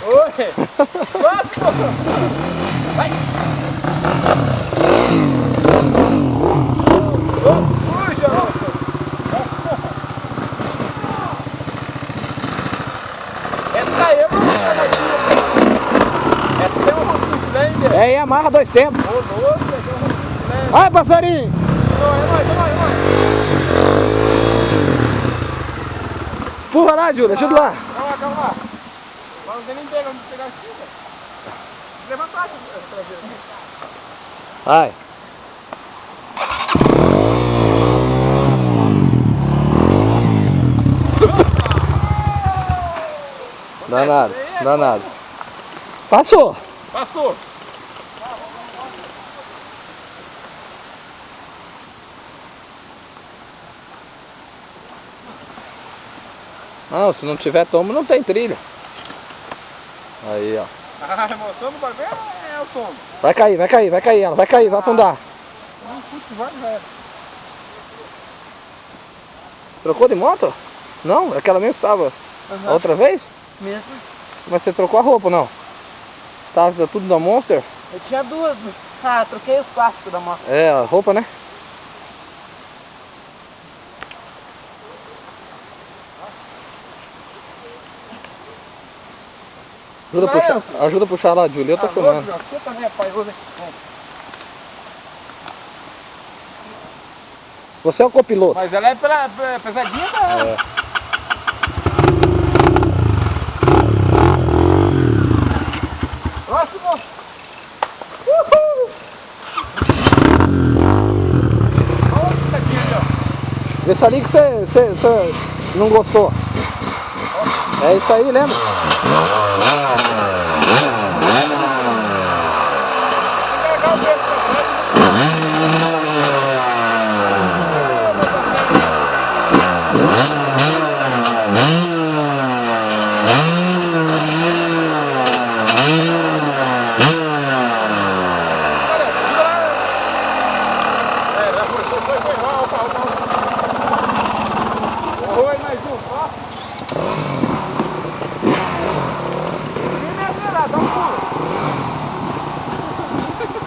Oi! Vai! Puxa! Essa aí, mano! Essa é um Rockslander! É, e amarra 2 tempos. Ô, louco, essa é um Rockslander! Vai, passarinho! É nóis! Empurra lá, Júlia, ajuda lá. Calma lá! Não tem nem pega onde pegar aqui, velho. Levantar essa traseira aqui. Vai. Danado, danado. Passou. Passou. Não, se não tiver tombo, não tem trilha. Aí, ó. A emoção do bagulho é o som. Vai cair ela. Vai cair, vai afundar. Trocou de moto? Não, aquela mesmo estava. Uhum. A outra vez? Mesmo. Mas você trocou a roupa, não? Tava tudo da Monster? Eu tinha duas. Ah, troquei os plásticos da moto. É, a roupa, né? Ajuda a puxar lá, Júlia. Eu tô filmando. Você também é paiudo, hein? Você é o copiloto. Mas ela é pesadinha, né? É. Próximo! Olha isso aqui, ó. Vê se ali que você não gostou. É isso aí, lembra? Oi, mais um, ó. Dá um pulo. Vou pegar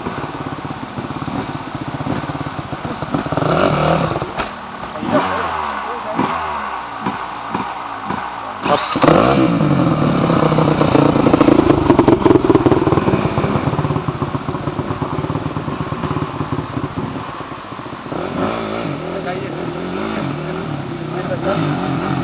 aí.